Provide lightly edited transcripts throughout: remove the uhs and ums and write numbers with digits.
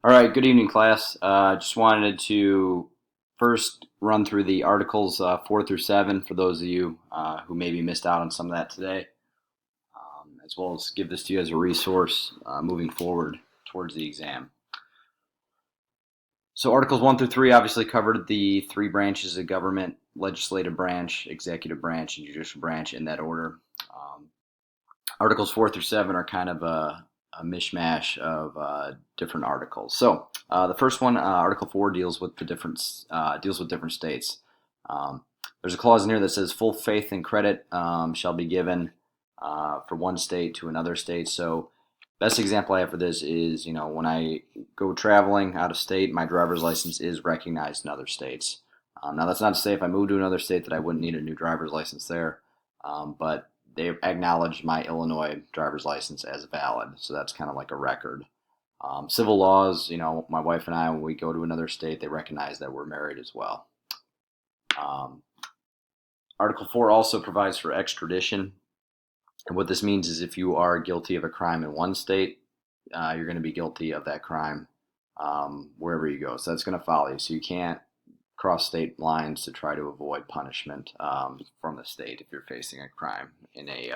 All right, good evening, class. Just wanted to first run through the articles 4 through 7 for those of you who maybe missed out on some of that today, as well as give this to you as a resource moving forward towards the exam. So, Articles 1 through 3 obviously covered the three branches of government: legislative branch, executive branch, and judicial branch in that order. Um, Articles 4 through 7 are kind of a mishmash of different articles. So the first one, Article 4, deals with different states. There's a clause in here that says full faith and credit shall be given for one state to another state. So best example I have for this is, when I go traveling out of state, my driver's license is recognized in other states. Now that's not to say if I move to another state that I wouldn't need a new driver's license there, but they acknowledged my Illinois driver's license as valid, so that's kind of like a record. Civil laws, my wife and I, when we go to another state, they recognize that we're married as well. Um, Article 4 also provides for extradition. And what this means is if you are guilty of a crime in one state, you're going to be guilty of that crime wherever you go. So that's going to follow you. So you can't cross state lines to try to avoid punishment from the state if you're facing a crime in a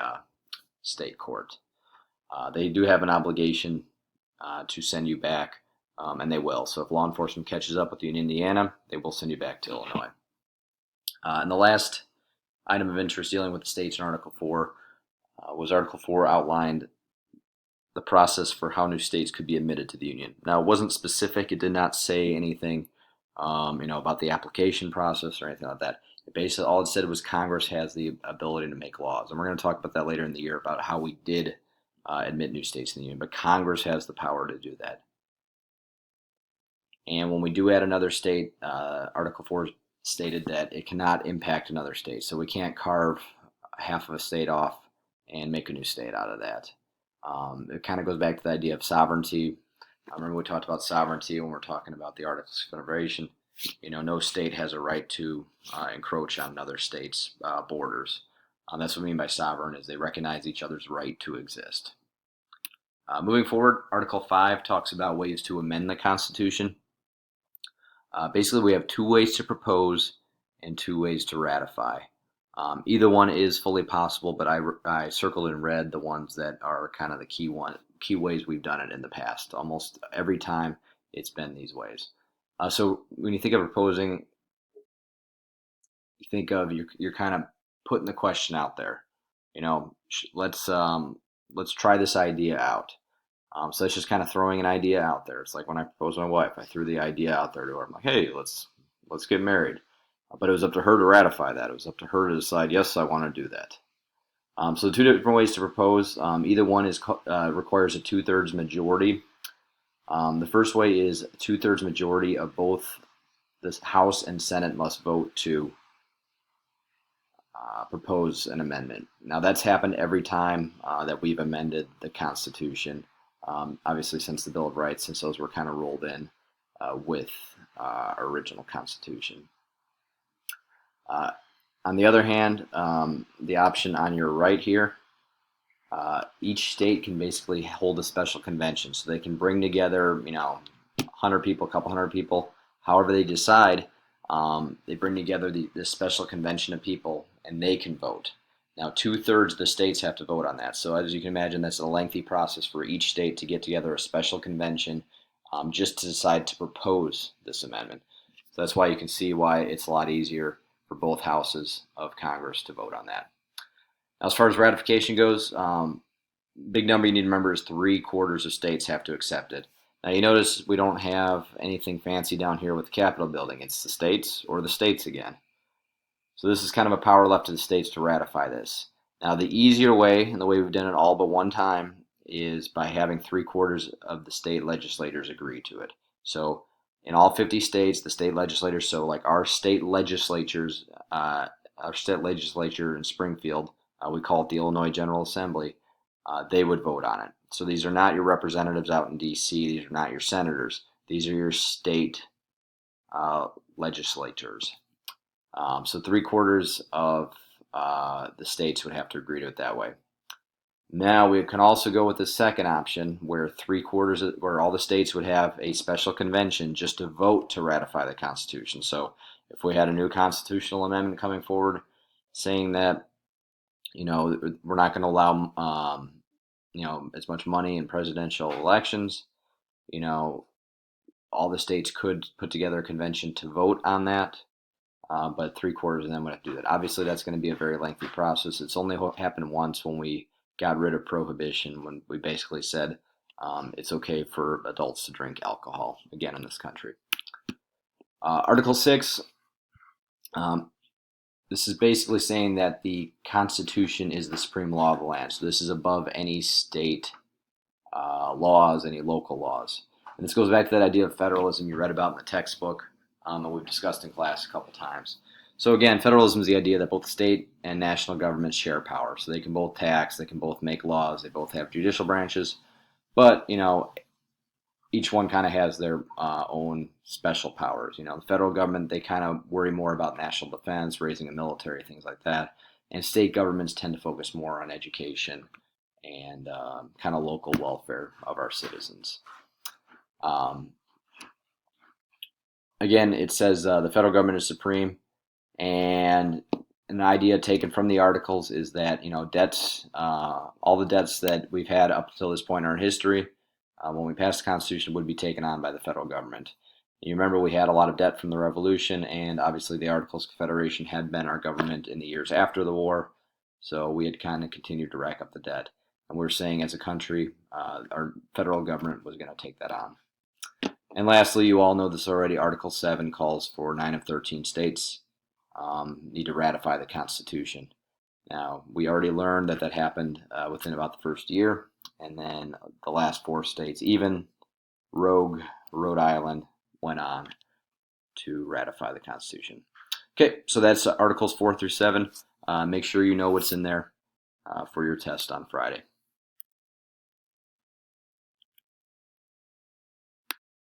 state court. They do have an obligation to send you back, and they will. So if law enforcement catches up with you in Indiana, they will send you back to Illinois. And the last item of interest dealing with the states in Article 4 was Article 4 outlined the process for how new states could be admitted to the Union. Now, it wasn't specific. It did not say anything, about the application process or anything like that. Basically, all it said was Congress has the ability to make laws, and we're going to talk about that later in the year about how we did admit new states in the Union. But Congress has the power to do that. And when we do add another state, Article 4 stated that it cannot impact another state. So we can't carve half of a state off and make a new state out of that. It kind of goes back to the idea of sovereignty. I remember we talked about sovereignty when we're talking about the Articles of Confederation. No state has a right to encroach on another state's borders. That's what I mean by sovereign, is they recognize each other's right to exist. Moving forward, Article 5 talks about ways to amend the Constitution. Basically, we have two ways to propose and two ways to ratify. Either one is fully possible, but I circled in red the ones that are kind of the key ways we've done it in the past. Almost every time it's been these ways. So when you think of proposing, you think of you're kind of putting the question out there. Let's try this idea out. So it's just kind of throwing an idea out there. It's like when I proposed my wife, I threw the idea out there to her. I'm like, hey, let's get married. But it was up to her to ratify that. It was up to her to decide, yes, I want to do that. So two different ways to propose. Either one requires a 2/3 majority. The first way is a 2/3 majority of both the House and Senate must vote to propose an amendment. Now that's happened every time that we've amended the Constitution. Obviously, since the Bill of Rights, since those were kind of rolled in with our original Constitution. On the other hand, the option on your right here, each state can basically hold a special convention. So they can bring together, 100 people, a couple hundred people, however they decide. They bring together this special convention of people, and they can vote. Now, 2/3 of the states have to vote on that. So as you can imagine, that's a lengthy process for each state to get together a special convention just to decide to propose this amendment. So that's why you can see why it's a lot easier for both houses of Congress to vote on that. Now, as far as ratification goes, big number you need to remember is 3/4 of states have to accept it. Now, you notice we don't have anything fancy down here with the Capitol building. It's the states or the states again. So this is kind of a power left to the states to ratify this. Now, the easier way, and the way we've done it all but one time, is by having 3/4 of the state legislators agree to it. So in all 50 states, the state legislators, so like our state legislatures, our state legislature in Springfield, we call it the Illinois General Assembly, they would vote on it. So these are not your representatives out in D.C., these are not your senators, these are your state legislators. So 3/4 of the states would have to agree to it that way. Now we can also go with the second option, where where all the states would have a special convention just to vote to ratify the Constitution. So if we had a new constitutional amendment coming forward saying that, we're not going to allow, as much money in presidential elections, you know, all the states could put together a convention to vote on that. But three-quarters of them would have to do that. Obviously, that's going to be a very lengthy process. It's only happened once when we got rid of prohibition, when we basically said it's okay for adults to drink alcohol again in this country. Article 6, this is basically saying that the Constitution is the supreme law of the land. So this is above any state laws, any local laws. And this goes back to that idea of federalism you read about in the textbook that we've discussed in class a couple times. So again, federalism is the idea that both the state and national governments share power. So they can both tax, they can both make laws, they both have judicial branches, but each one kind of has their own special powers. The federal government, they kind of worry more about national defense, raising a military, things like that. And state governments tend to focus more on education and kind of local welfare of our citizens. Again, it says the federal government is supreme, and an idea taken from the articles is that debts, all the debts that we've had up until this point in our history, when we passed the Constitution, would be taken on by the federal government. You remember we had a lot of debt from the Revolution, and obviously the Articles of Confederation had been our government in the years after the war, so we had kind of continued to rack up the debt. And we were saying as a country, our federal government was going to take that on. And lastly, you all know this already, Article 7 calls for 9 of 13 states need to ratify the Constitution. Now, we already learned that happened within about the first year, and then the last 4 states, even rogue Rhode Island, went on to ratify the Constitution. Okay, so that's Articles 4 through 7. Make sure you know what's in there for your test on Friday.